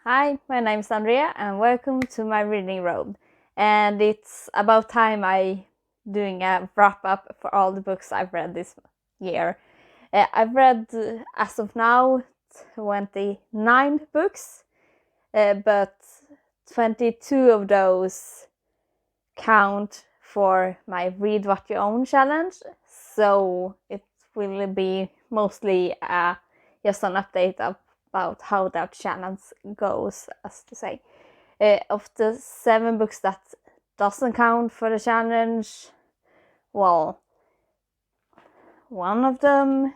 Hi, my name is Andrea and welcome to my reading road. And it's about time I doing a wrap up for all the books I've read this year. I've read as of now 29 books, but 22 of those count for my Read What You Own challenge. So it will be mostly just an update about how that challenge goes, as to say. Of the 7 books that doesn't count for the challenge, well, one of them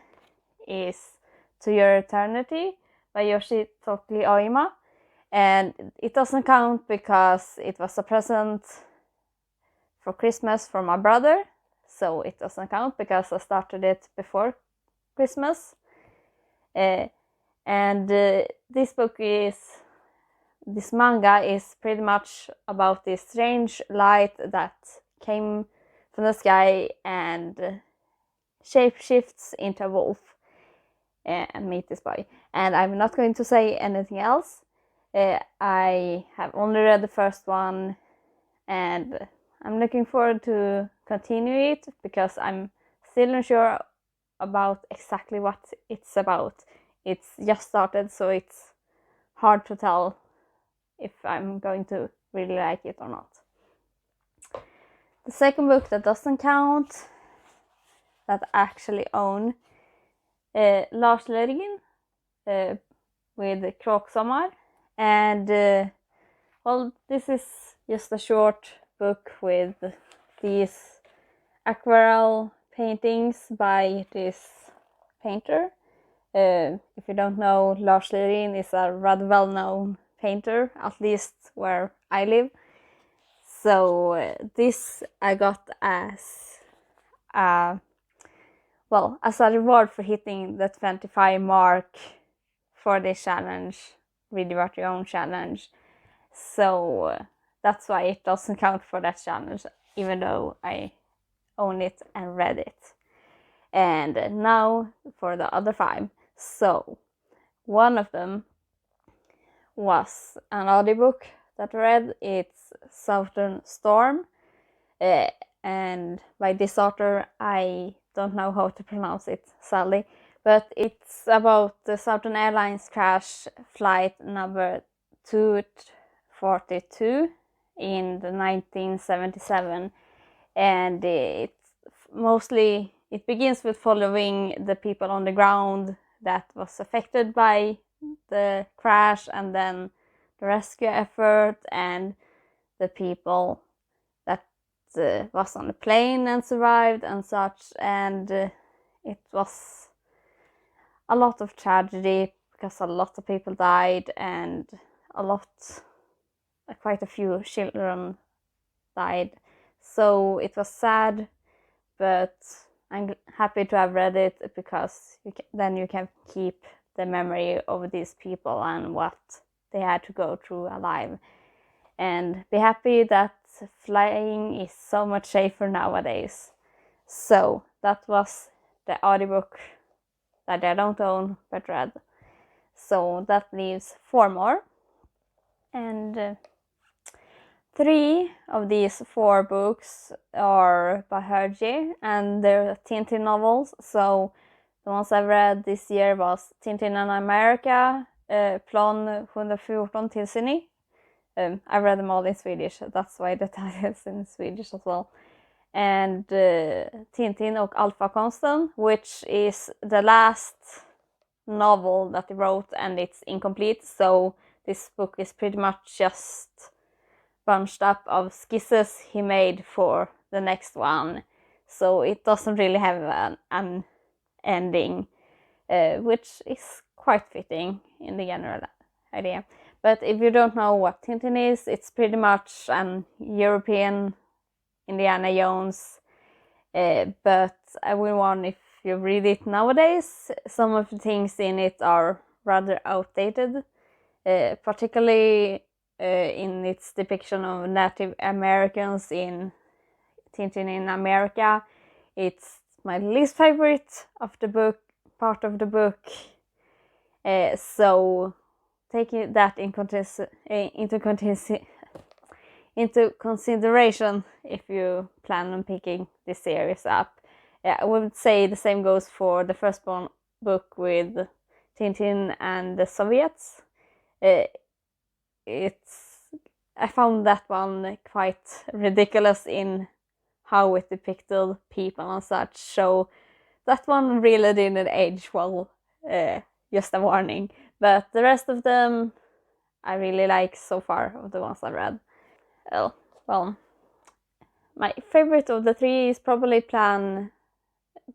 is To Your Eternity by Yoshitoki Oima, and it doesn't count because it was a present for Christmas from my brother, so it doesn't count because I started it before Christmas. This manga is pretty much about this strange light that came from the sky and shapeshifts into a wolf and meet this boy. And I'm not going to say anything else. I have only read the first one and I'm looking forward to continue it because I'm still unsure about exactly what it's about. It's just started, so it's hard to tell if I'm going to really like it or not. The second book that doesn't count, that I actually own, Lars Lergin with Kråksommar. And this is just a short book with these aquarelle paintings by this painter. If you don't know, Lars Lerin is a rather well-known painter, at least where I live. So this I got as a reward for hitting the 25 mark for this challenge, Read What You Own challenge. So that's why it doesn't count for that challenge, even though I own it and read it. And now for the other 5. So one of them was an audiobook that I read. It's Southern Storm, and by this author, I don't know how to pronounce it, sadly, but it's about the Southern Airlines crash flight number 242 in the 1977, and it begins with following the people on the ground that was affected by the crash, and then the rescue effort, and the people that was on the plane and survived and such. And it was a lot of tragedy because a lot of people died, and quite a few children died. So it was sad, but I'm happy to have read it because then you can keep the memory of these people and what they had to go through alive, and be happy that flying is so much safer nowadays. So that was the audiobook that I don't own but read. So that leaves 4 more, and 3 of these 4 books are by Hergé, and they're Tintin novels. So the ones I read this year was Tintin in America, Plan 114 till Sini. I read them all in Swedish, that's why the title is in Swedish as well. And Tintin och Alfakonsten, which is the last novel that he wrote, and it's incomplete. So this book is pretty much just bunched up of skisses he made for the next one. So it doesn't really have an ending, which is quite fitting in the general idea. But if you don't know what Tintin is, it's pretty much an European Indiana Jones. But I will warn, if you read it nowadays, some of the things in it are rather outdated, particularly in its depiction of Native Americans in Tintin in America. It's my least favorite of the book, part of the book. So taking that into consideration if you plan on picking this series up. Yeah, I would say the same goes for the first book with Tintin and the Soviets. I found that one quite ridiculous in how it depicted people and such, so that one really didn't age well, just a warning. But the rest of them I really like so far, of the ones I've read. Well, my favorite of the three is probably Plan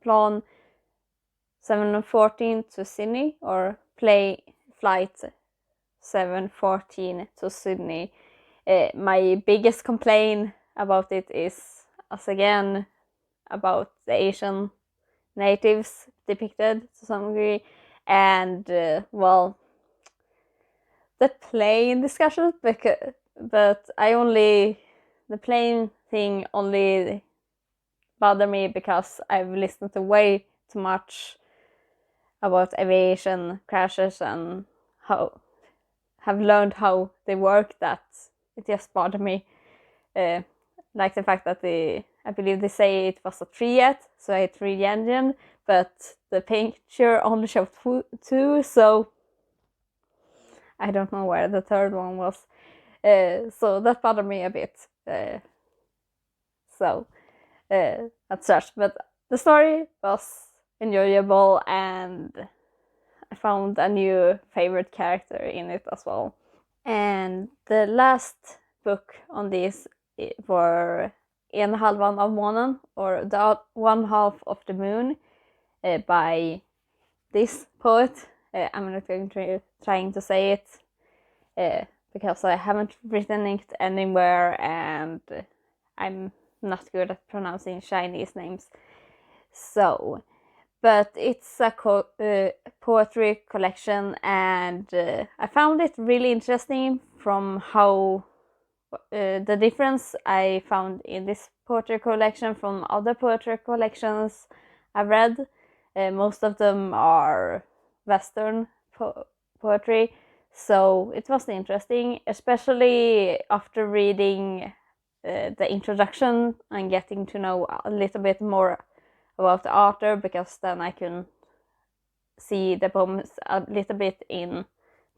714 to Sydney, or Flight 714 to Sydney. My biggest complaint about it is, as again, about the Asian natives depicted to some degree, and well, the plane discussion, but the plane thing only bothered me because I've listened to way too much about aviation crashes and have learned how they work, that it just bothered me. Like the fact that I believe they say it was a 3-jet, so a 3 engine, but the picture only showed 2, so I don't know where the third one was. So that bothered me a bit. That's such. But the story was enjoyable, and I found a new favorite character in it as well. And the last book on this were En halvan av månen, or The One Half of the Moon, by this poet. I'm not going to trying to say it because I haven't written it anywhere, and I'm not good at pronouncing Chinese names. So, but it's a poetry collection, and I found it really interesting from how the difference I found in this poetry collection from other poetry collections I've read. Most of them are Western poetry, so it was interesting, especially after reading the introduction and getting to know a little bit more about the author, because then I can see the poems a little bit in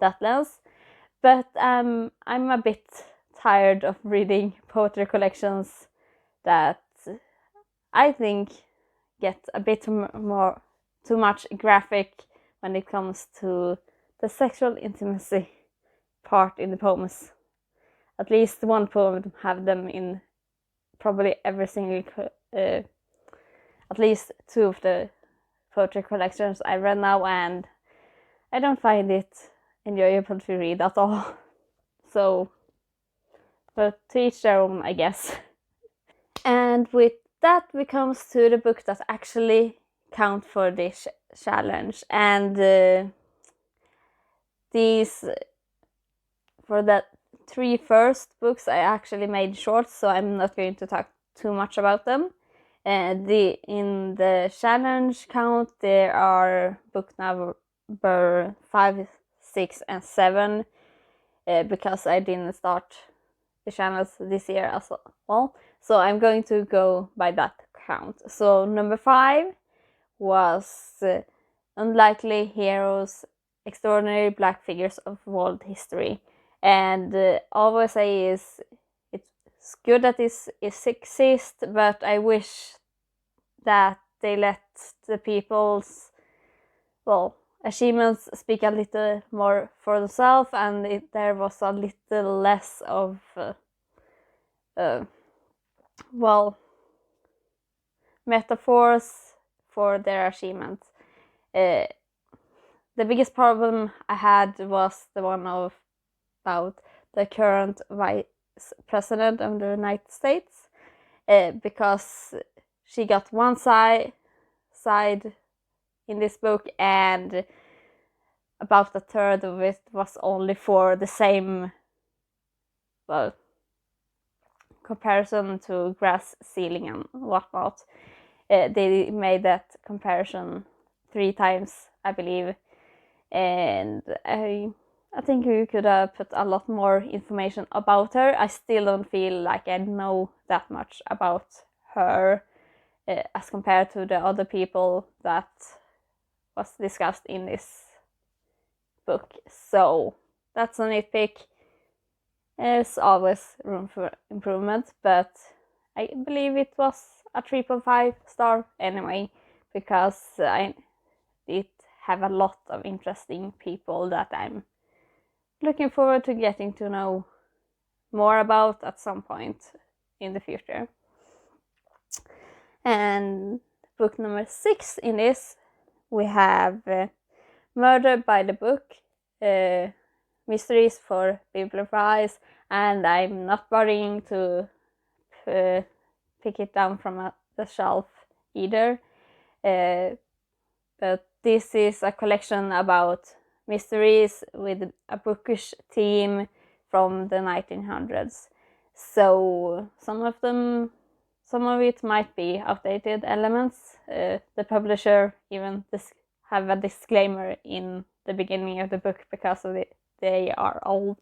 that lens. But I'm a bit tired of reading poetry collections that I think get a bit too much graphic when it comes to the sexual intimacy part in the poems. At least one poem have them in probably every single, at least 2 of the poetry collections I read now, and I don't find it enjoyable to read at all. So, but to each their own, I guess. And with that, we come to the book that actually count for this challenge, and these, for the 3 first books, I actually made short, so I'm not going to talk too much about them. In the challenge count, there are book number 5, 6, and 7, because I didn't start the channels this year as well. So I'm going to go by that count. So number 5 was Unlikely Heroes, Extraordinary Black Figures of World History. And all I say is it's good that this exists, but I wish that they let the people's, well, achievements speak a little more for themselves, and there was a little less of metaphors for their achievements. The biggest problem I had was the one about the current vice president of the United States, because she got one side in this book, and about a third of it was only for the same, well, comparison to grass ceiling and whatnot. They made that comparison 3 times, I believe, and I think you could have put a lot more information about her. I still don't feel like I know that much about her as compared to the other people that was discussed in this book. So that's a nitpick. There's always room for improvement, but I believe it was a 3.5 star anyway, because I did have a lot of interesting people that I'm looking forward to getting to know more about at some point in the future. And book number 6 in this, we have Murder by the Book, Mysteries for People of Eyes, and I'm not bothering to pick it down from the shelf either. But this is a collection about mysteries with a bookish theme from the 1900s. So some of it might be outdated elements. The publisher even have a disclaimer in the beginning of the book because of they are old.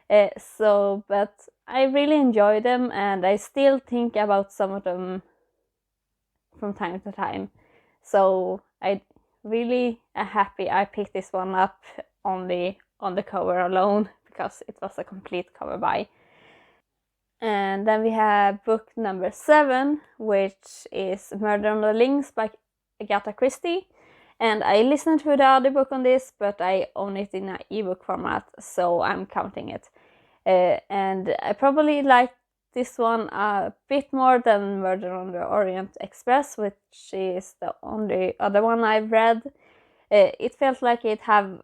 But I really enjoy them, and I still think about some of them from time to time. So I really am happy I picked this one up only on the cover alone, because it was a complete cover buy. And then we have book number 7, which is Murder on the Links by Agatha Christie. And I listened to the audiobook on this, but I own it in an ebook format, so I'm counting it. And I probably like this one a bit more than Murder on the Orient Express, which is the only other one I've read. It felt like it had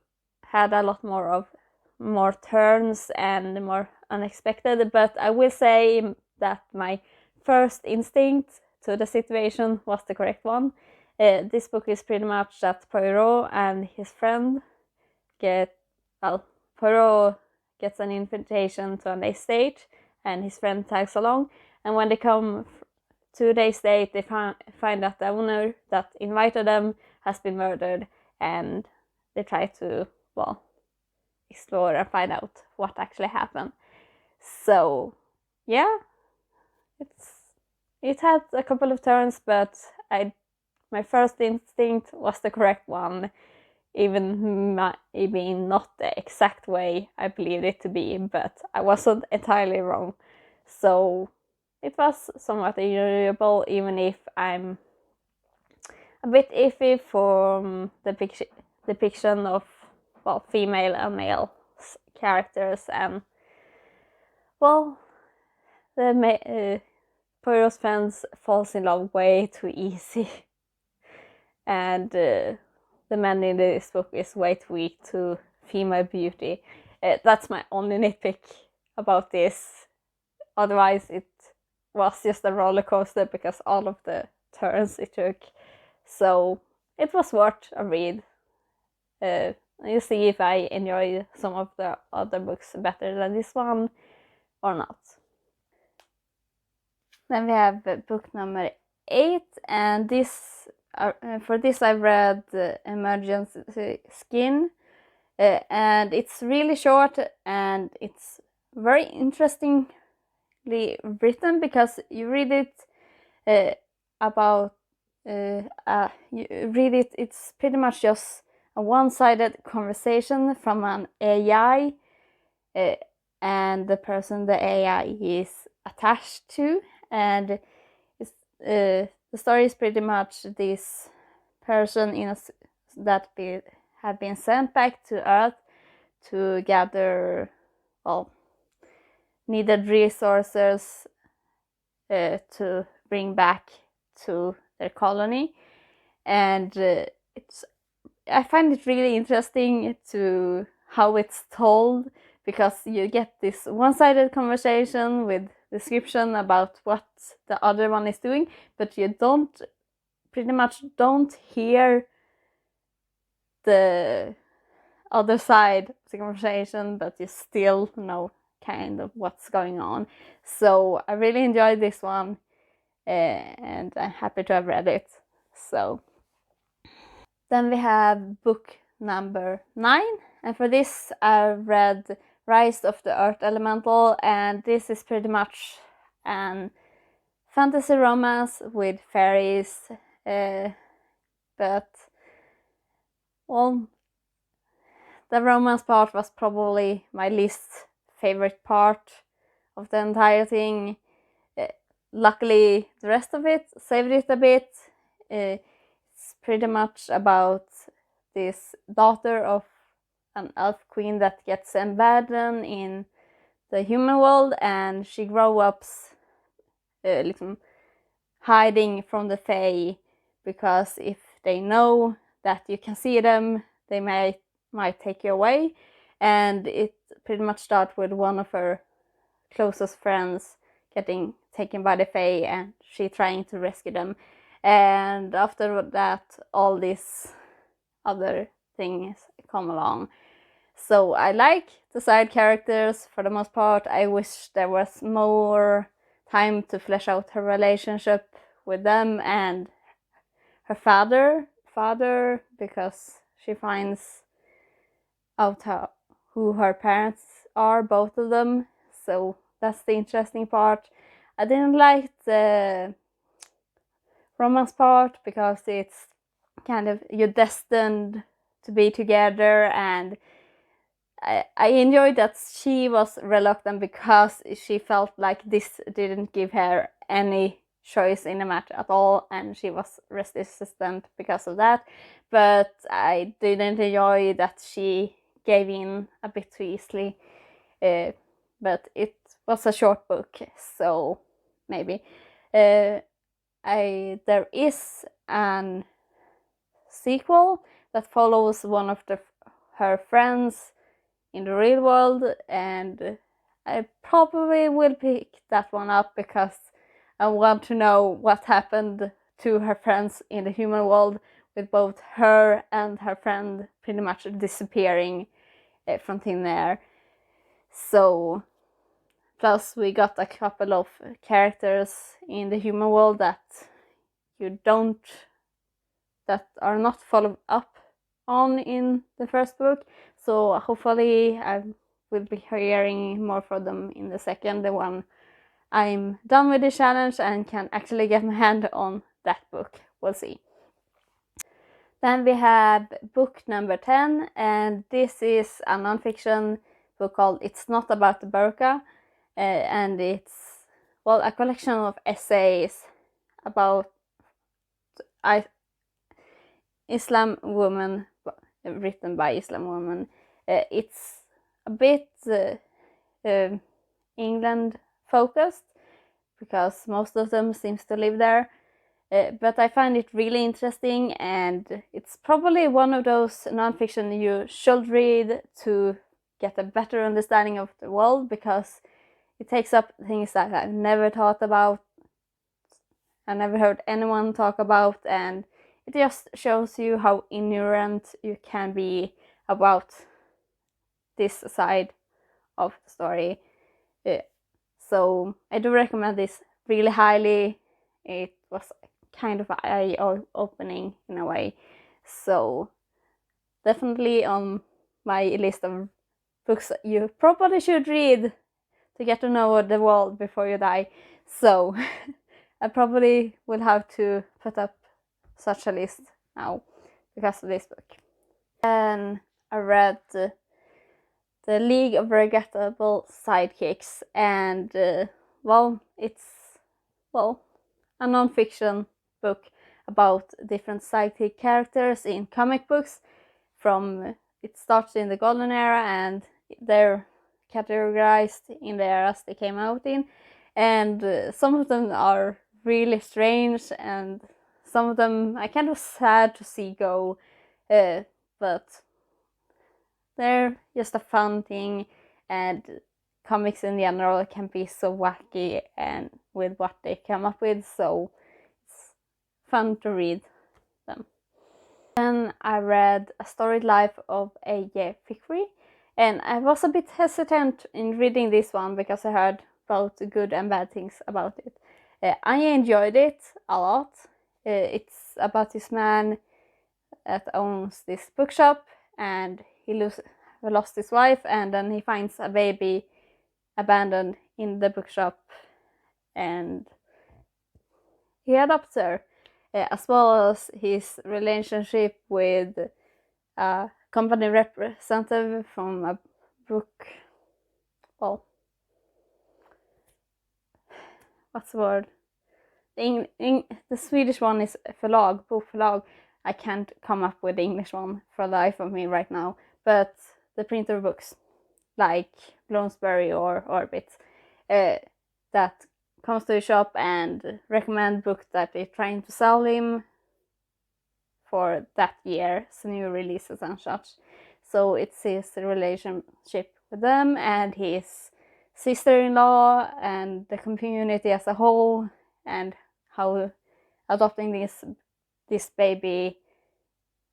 a lot more turns and more unexpected, but I will say that my first instinct to the situation was the correct one. This book is pretty much that Poirot and his friend Poirot gets an invitation to an estate, and his friend tags along, and when they come to the estate, they find that the owner that invited them has been murdered, and they try to, explore and find out what actually happened. So, yeah, it had a couple of turns, but my first instinct was the correct one, even maybe not the exact way I believed it to be, but I wasn't entirely wrong. So it was somewhat enjoyable, even if I'm a bit iffy from the depiction of female and male characters, and the Poirot's friends falls in love way too easy, and the man in this book is way too weak to female beauty. That's my only nitpick about this. Otherwise, it was just a roller coaster because all of the turns it took. So it was worth a read. You see if I enjoy some of the other books better than this one or not. Then we have book number 8, and for this I've read Emergency Skin, and it's really short, and it's very interestingly written, because you read it it's pretty much just a one-sided conversation from an AI, and the person the AI is attached to, and the story is pretty much this person have been sent back to Earth to gather needed resources to bring back to their colony. And I find it really interesting to how it's told, because you get this one-sided conversation with description about what the other one is doing, but you pretty much don't hear the other side of the conversation, but you still know kind of what's going on. So I really enjoyed this one, and I'm happy to have read it. So then we have book number 9, And for this I read Rise of the Earth Elemental, and this is pretty much an fantasy romance with fairies, but well, the romance part was probably my least favorite part of the entire thing. Luckily, the rest of it saved it a bit. It's pretty much about this daughter of an elf queen that gets embedded in the human world, and she grows up hiding from the Fae, because if they know that you can see them, they might take you away. And it pretty much starts with one of her closest friends getting taken by the Fae, and she trying to rescue them. And after that, all these other things come along. So I like the side characters for the most part. I wish there was more time to flesh out her relationship with them and her father, because she finds out who her parents are, both of them. So that's the interesting part. I didn't like the romance part because it's kind of, you're destined to be together, and I enjoyed that she was reluctant because she felt like this didn't give her any choice in the match at all, and she was resistant because of that. But I didn't enjoy that she gave in a bit too easily. But it was a short book, so maybe. There is an sequel that follows one of her friends in the real world, and I probably will pick that one up because I want to know what happened to her friends in the human world, with both her and her friend pretty much disappearing from thin air. So, plus we got a couple of characters in the human world that are not followed up on in the first book. So hopefully I will be hearing more from them in the second, the one I'm done with the challenge and can actually get my hand on that book. We'll see. Then we have book number 10, and this is a non-fiction book called It's Not About the Burqa, and it's, well, a collection of essays about Islam women, written by Islam women. It's a bit England focused because most of them seems to live there. But I find it really interesting, and it's probably one of those non-fiction you should read to get a better understanding of the world, because it takes up things that I've never thought about, I never heard anyone talk about, and it just shows you how ignorant you can be about this side of the story. So I do recommend this really highly. It was kind of eye-opening in a way. So definitely on my list of books you probably should read to get to know the world before you die. So I probably will have to put up such a list now because of this book. And I read the League of Regrettable Sidekicks, and it's a non-fiction book about different sidekick characters in comic books. It starts in the Golden Era, and they're categorized in the eras they came out in, and some of them are really strange, and some of them I kind of sad to see go, but they're just a fun thing, and comics in general can be so wacky and with what they come up with, so it's fun to read them. Then I read A Storied Life of A.J. Fikri, and I was a bit hesitant in reading this one because I heard both good and bad things about it. I enjoyed it a lot. It's about this man that owns this bookshop, and he lost his wife, and then he finds a baby abandoned in the bookshop, and he adopts her, as well as his relationship with a company representative from a book. Well, what's the word? The Swedish one is förlag, bokförlag. I can't come up with the English one for the life of me right now, but the printer books, like Bloomsbury or Orbit, that comes to the shop and recommend book that they're trying to sell him for that year's new releases and such. So it's his relationship with them and his sister-in-law and the community as a whole, and how adopting this baby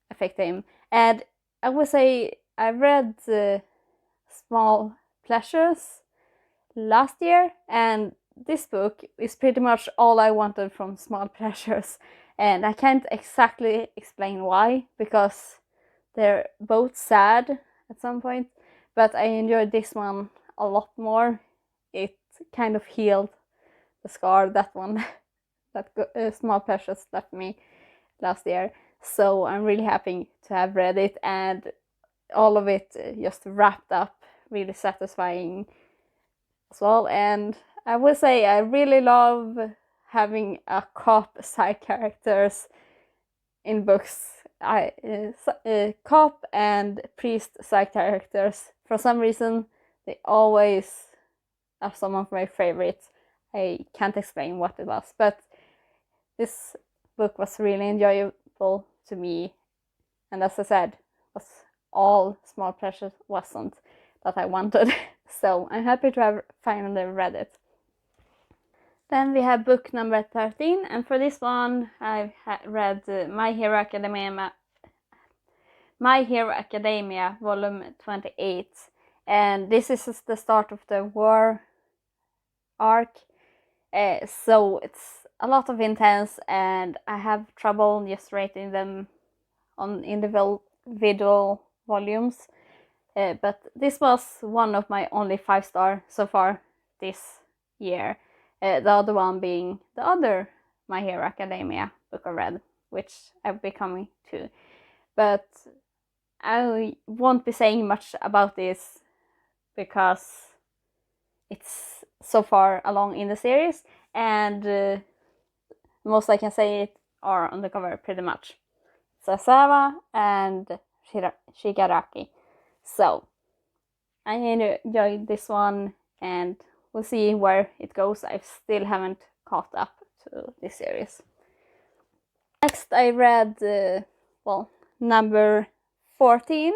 affect him. And I would say I read Small Pleasures last year, and this book is pretty much all I wanted from Small Pleasures, and I can't exactly explain why, because they're both sad at some point, but I enjoyed this one a lot more. It kind of healed the scar that one that Small Pleasures left me last year. So I'm really happy to have read it, and all of it just wrapped up really satisfying as well. And I would say I really love having a cop side characters in books. Cop and priest side characters, for some reason, they always are some of my favorites. I can't explain what it was, but this book was really enjoyable to me, and as I said, was all Small Pleasures wasn't that I wanted. So I'm happy to have finally read it. Then we have book number 13, and for this one I've read My Hero Academia volume 28, and this is the start of the war arc, so it's a lot of intense, and I have trouble just rating them on individual volumes, but this was one of my only 5-star so far this year, the other one being the other My Hero Academia book I read, which I'll be coming to. But I won't be saying much about this because it's so far along in the series, and most I can say it are on the cover pretty much. Sasawa and Shigaraki. So I enjoyed this one, and we'll see where it goes. I still haven't caught up to this series. Next I read, number 14,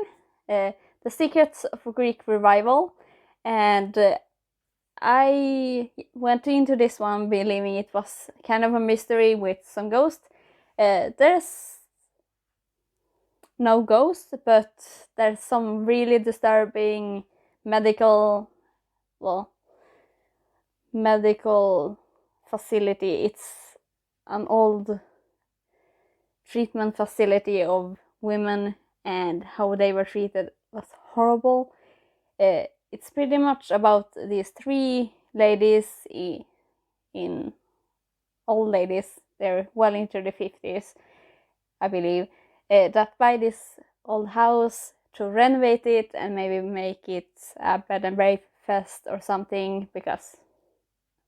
The Secrets of Greek Revival, and I went into this one believing it was kind of a mystery with some ghosts. There's no ghost, but there's some really disturbing medical facility. It's an old treatment facility of women, and how they were treated was horrible. It's pretty much about these 3 ladies in old ladies. They're well into the 50s, I believe, that buy this old house to renovate it and maybe make it a bed and breakfast or something, because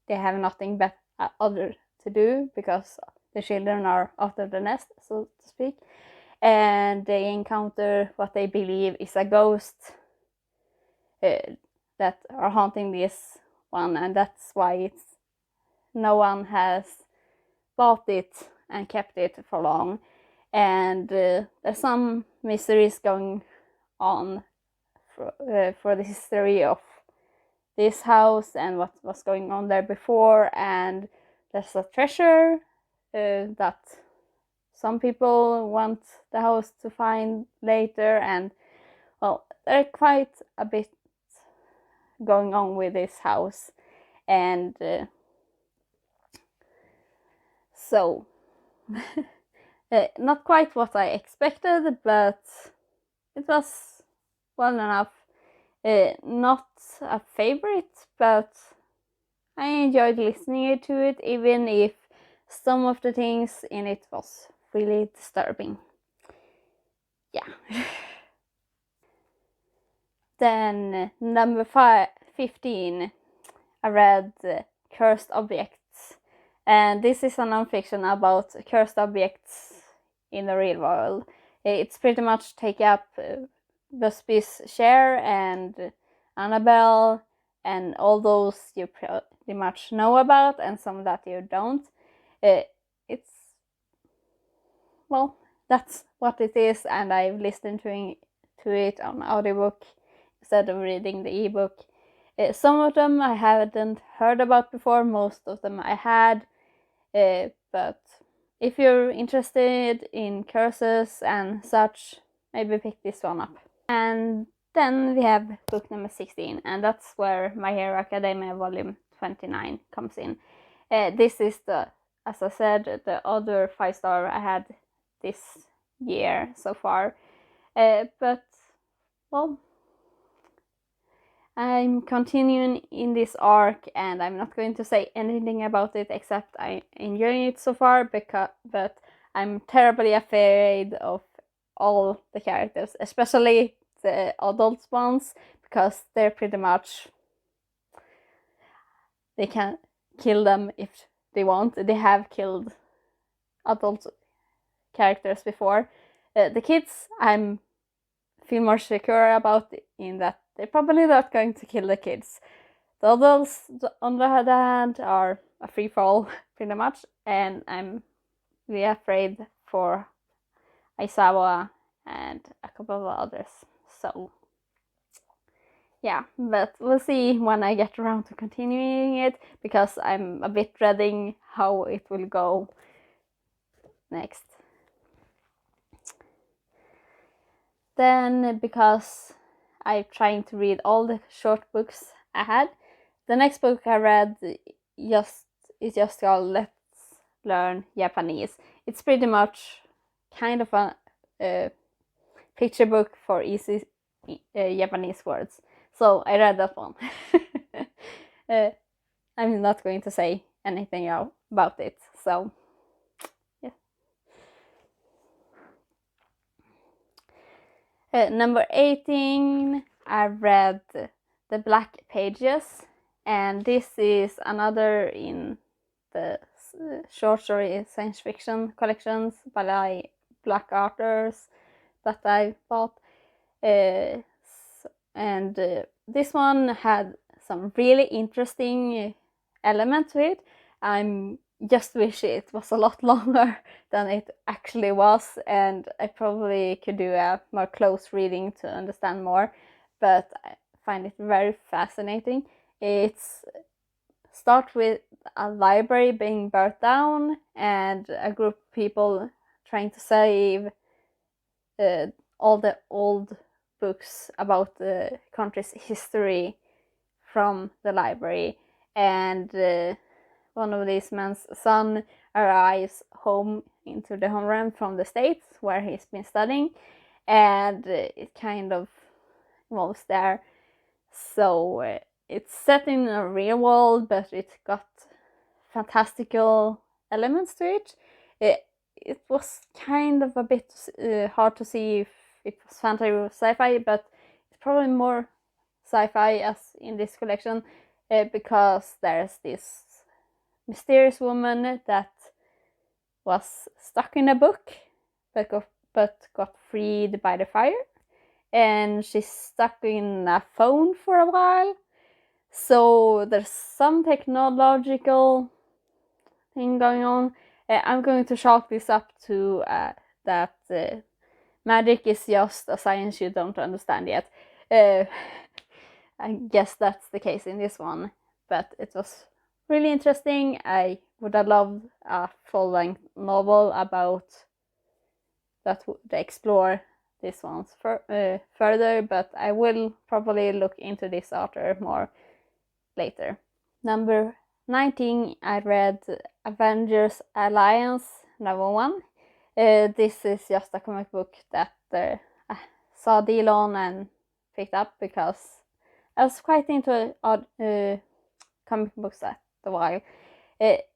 they have nothing but other to do because the children are out of the nest, so to speak, and they encounter what they believe is a ghost that are haunting this one, and that's why no one has bought it and kept it for long. And there's some mysteries going on for the history of this house and what was going on there before, and there's a treasure that some people want the house to find later, and well, there's quite a bit going on with this house, and so not quite what I expected, but it was well enough. Not a favorite, but I enjoyed listening to it, even if some of the things in it was really disturbing. Yeah. Then number 15, I read Cursed Objects. And this is a nonfiction about cursed objects in the real world. It's pretty much take up Busby's share and Annabelle and all those you pretty much know about and some that you don't. It's, well, that's what it is, and I've listened to it on audiobook instead of reading the ebook. Some of them I hadn't heard about before, most of them I had, but if you're interested in curses and such, maybe pick this one up. And then we have book number 16, and that's where My Hero Academia Volume 29 comes in. This is as I said, the other 5-star I had this year so far. But, well, I'm continuing in this arc, and I'm not going to say anything about it except I'm enjoying it so far, but I'm terribly afraid of all the characters, especially the adult ones, because they're pretty much, they can kill them if they want. They have killed adult characters before. The kids, I feel more secure about in that they're probably not going to kill the kids. The adults, on the other hand, are a free fall pretty much, and I'm really afraid for Aizawa and a couple of others. So yeah, but we'll see when I get around to continuing it, because I'm a bit dreading how it will go next. Then, because I'm trying to read all the short books I had, the next book I read is just called Let's Learn Japanese. It's pretty much kind of a picture book for easy Japanese words. So I read that one. I'm not going to say anything about it. So yeah. Number 18, I read The Black Pages, and this is another in the short story science fiction collections by Black authors that I bought. And this one had some really interesting element to it. I just wish it was a lot longer than it actually was, and I probably could do a more close reading to understand more, but I find it very fascinating. It's start with a library being burnt down and a group of people trying to save all the old books about the country's history from the library, and one of these men's son arrives home into the homeland from the States where he's been studying, and it kind of involves there. So it's set in a real world, but it's got fantastical elements to it. It was kind of a bit hard to see if it was fantasy or sci-fi, but it's probably more sci-fi as in this collection, because there's this mysterious woman that was stuck in a book but got freed by the fire, and she's stuck in a phone for a while. So there's some technological thing going on. I'm going to chalk this up to that magic is just a science you don't understand yet. I guess that's the case in this one, but it was really interesting. I would have loved a full-length novel about that would explore this one's further, but I will probably look into this author more later. Number 19, I read Avengers Alliance number 1. This is just a comic book that saw Dillon and picked up because I was quite into comic books at the while. It's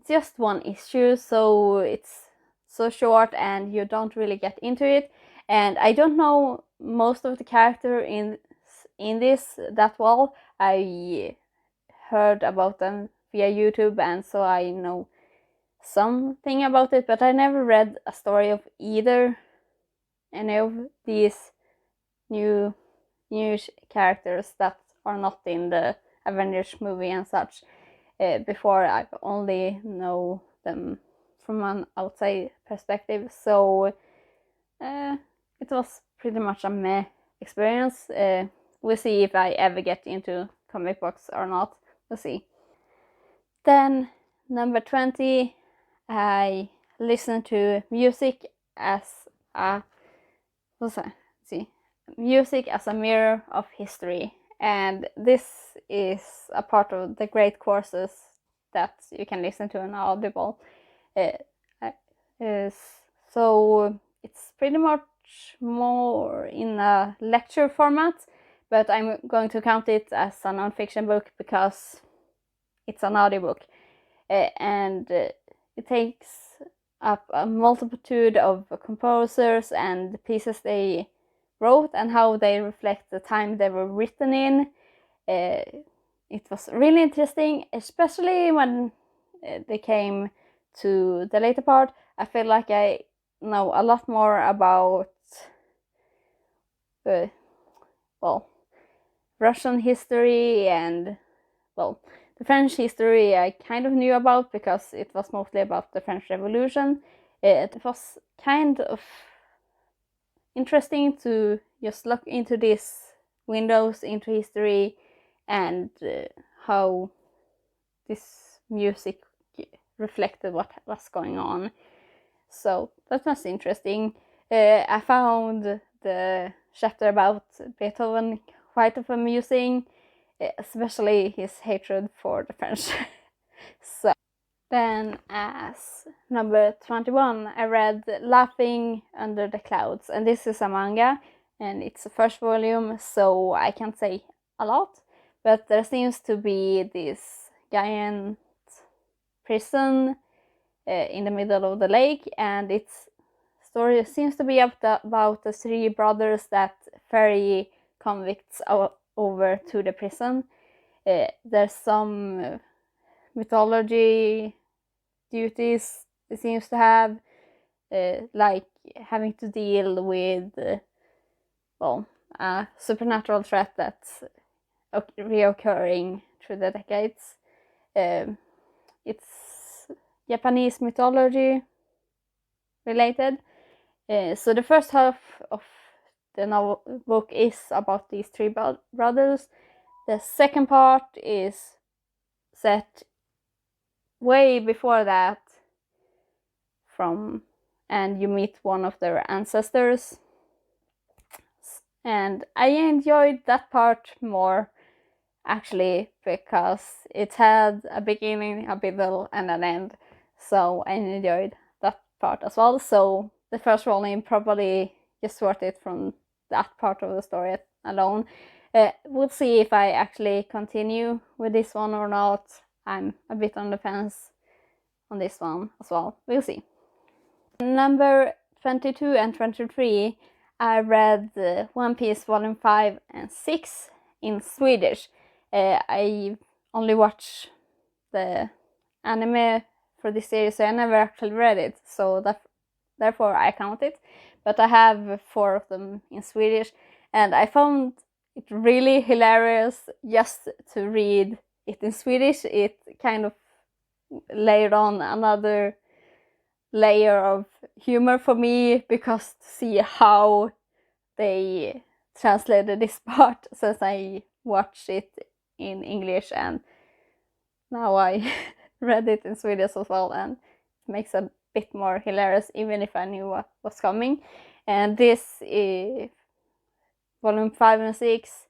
just one issue, so it's so short and you don't really get into it. And I don't know most of the character in this that well. I heard about them via YouTube, and so I know something about it, but I never read a story of any of these new characters that are not in the Avengers movie and such. Before, I've only know them from an outside perspective, so it was pretty much a meh experience. We'll see if I ever get into comic books or not. We'll see. Then number 20, I listen to music as a music as a mirror of history, and this is a part of the great courses that you can listen to on Audible. So it's pretty much more in a lecture format, but I'm going to count it as a non-fiction book because it's an audiobook, and it takes up a multitude of composers and the pieces they wrote and how they reflect the time they were written in. It was really interesting, especially when they came to the later part. I feel like I know a lot more about Russian history, and the French history I kind of knew about because it was mostly about the French Revolution. It was kind of interesting to just look into these windows into history and how this music reflected what was going on. So that was interesting. I found the chapter about Beethoven quite of amusing, especially his hatred for the French. So then, as number 21, I read Laughing Under the Clouds, and this is a manga, and it's the first volume, so I can't say a lot, but there seems to be this giant prison in the middle of the lake, and its story seems to be about the three brothers that ferry convicts over to the prison. There's some mythology duties it seems to have, like having to deal with a supernatural threat that's reoccurring through the decades. It's Japanese mythology related. So the first half of the novel book is about these three brothers. The second part is set way before that, and you meet one of their ancestors. And I enjoyed that part more, actually, because it had a beginning, a middle, and an end. So I enjoyed that part as well. So the first volume probably just worth it from that part of the story alone. We'll see if I actually continue with this one or not. I'm a bit on the fence on this one as well. We'll see. Number 22 and 23, I read One Piece Volume 5 and 6 in Swedish. I only watched the anime for this series, so I never actually read it, so therefore I count it. But I have 4 of them in Swedish, and I found it really hilarious just to read it in Swedish. It kind of layered on another layer of humor for me, because to see how they translated this part, since I watched it in English and now I read it in Swedish as well, and it makes it a bit more hilarious even if I knew what was coming. And this volume 5 and 6,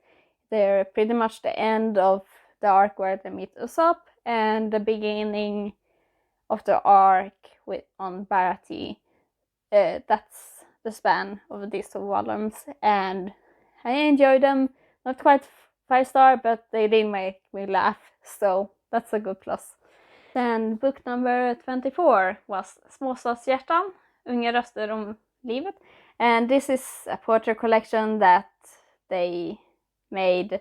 they're pretty much the end of the arc where they meet Usopp and the beginning of the arc on Baratie. That's the span of these 2 volumes, and I enjoyed them. Not quite 5-star, but they did make me laugh, so that's a good plus. Then book number 24 was Småstadshjärtan, Unga röster om livet. And this is a poetry collection that they made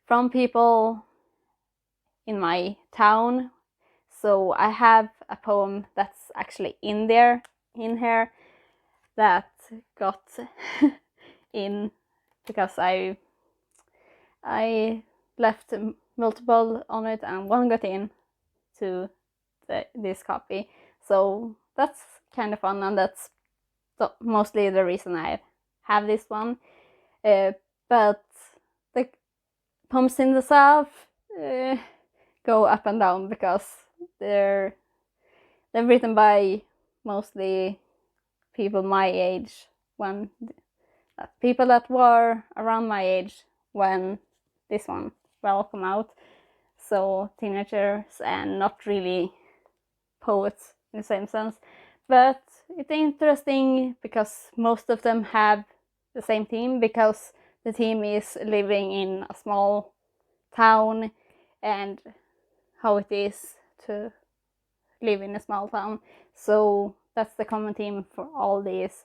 from people in my town. So I have a poem that's actually in here that got in because I left multiple on it and one got in to this copy. So that's kind of fun, and that's mostly the reason I have this one. But the poems in the South go up and down because they're written by mostly people my age, when people that were around my age when this one will come out. So teenagers and not really poets in the same sense. But it's interesting because most of them have the same theme, because the theme is living in a small town and how it is to live in a small town. So that's the common theme for all these.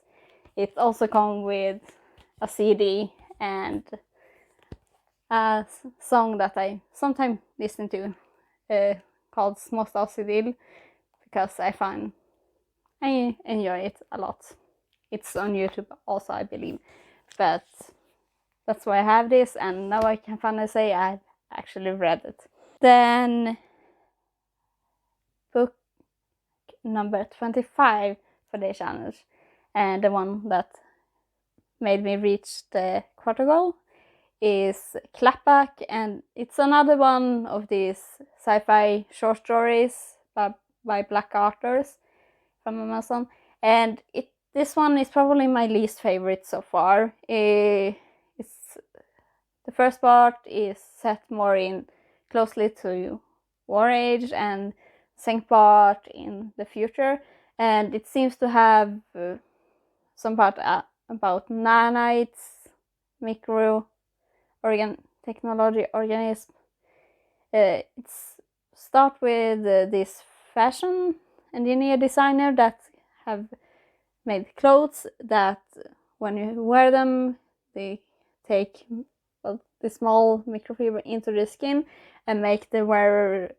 It also comes with a CD and a song that I sometimes listen to called Småstadsidyll, because I enjoy it a lot. It's on YouTube also, I believe, but that's why I have this, and now I can finally say I've actually read it. Then book number 25 for the challenge, and the one that made me reach the quarter goal, is Clapback, and it's another one of these sci-fi short stories by black authors from Amazon, and this one is probably my least favorite so far. It's the first part is set more in closely to war age, and second part in the future, and it seems to have some part about nanites, micro technology organism. It's start with this fashion engineer designer that have made clothes that when you wear them, they take the small microfiber into the skin and make the wearer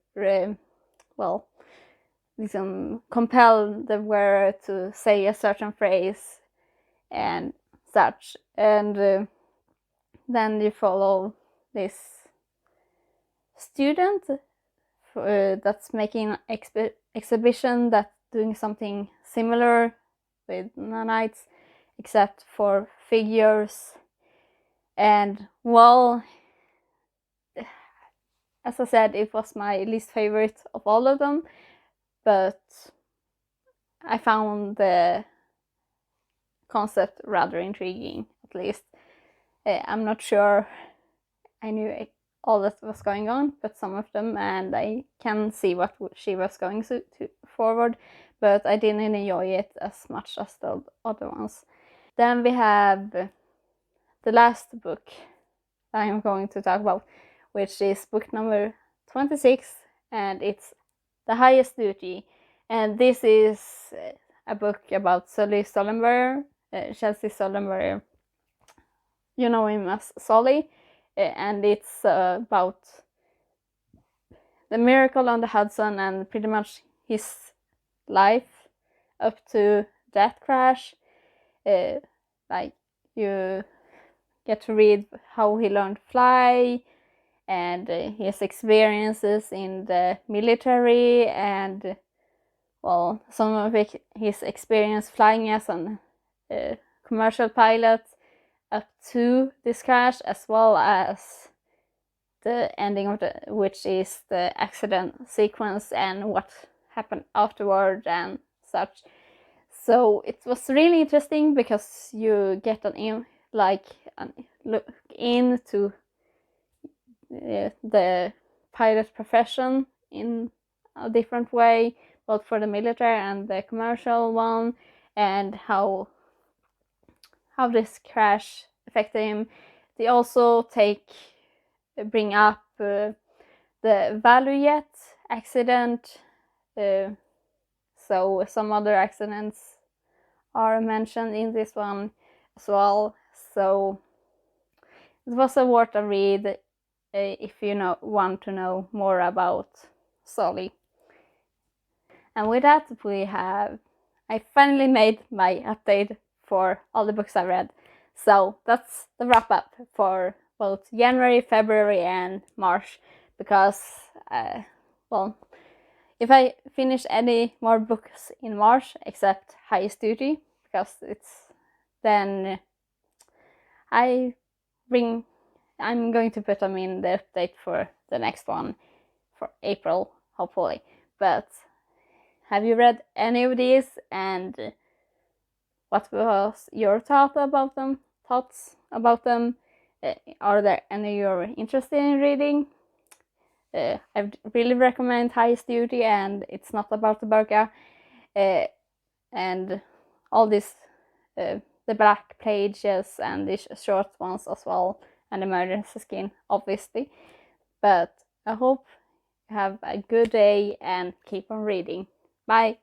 compel the wearer to say a certain phrase and such. And then you follow this student that's making an exhibition that's doing something similar with nanites, except for figures. And well, as I said, it was my least favorite of all of them, but I found the concept rather intriguing, at least. I'm not sure I knew all that was going on, but some of them, and I can see what she was going to forward, but I didn't enjoy it as much as the other ones. Then we have the last book I am going to talk about, which is book number 26, and it's The Highest Duty. And this is a book about Sully Sullenberger, Chelsea Sullenberger. You know him as Sully, and it's about the miracle on the Hudson and pretty much his life up to that crash. Like, you get to read how he learned to fly, and his experiences in the military, and well, some of his experience flying as a commercial pilot up to this crash, as well as the ending of which is the accident sequence and what happened afterward and such. So it was really interesting because you get a look into the pilot profession in a different way, both for the military and the commercial one, and how this crash affected him. they also bring up the Valujet accident. So some other accidents are mentioned in this one as well. So it was worth a read if you want to know more about Solly. And with that, I finally made my update for all the books I read. So that's the wrap up for both January, February, and March. Because, well, if I finish any more books in March, except Highest Duty, because then I'm going to put them in the update for the next one for April, hopefully. But have you read any of these, and what was your thoughts about them? Are there any you're interested in reading? I really recommend Highest Duty, and it's not about the burqa, and all this, the black pages and these short ones as well, and Emergency Skin, obviously. But I hope you have a good day and keep on reading. Bye!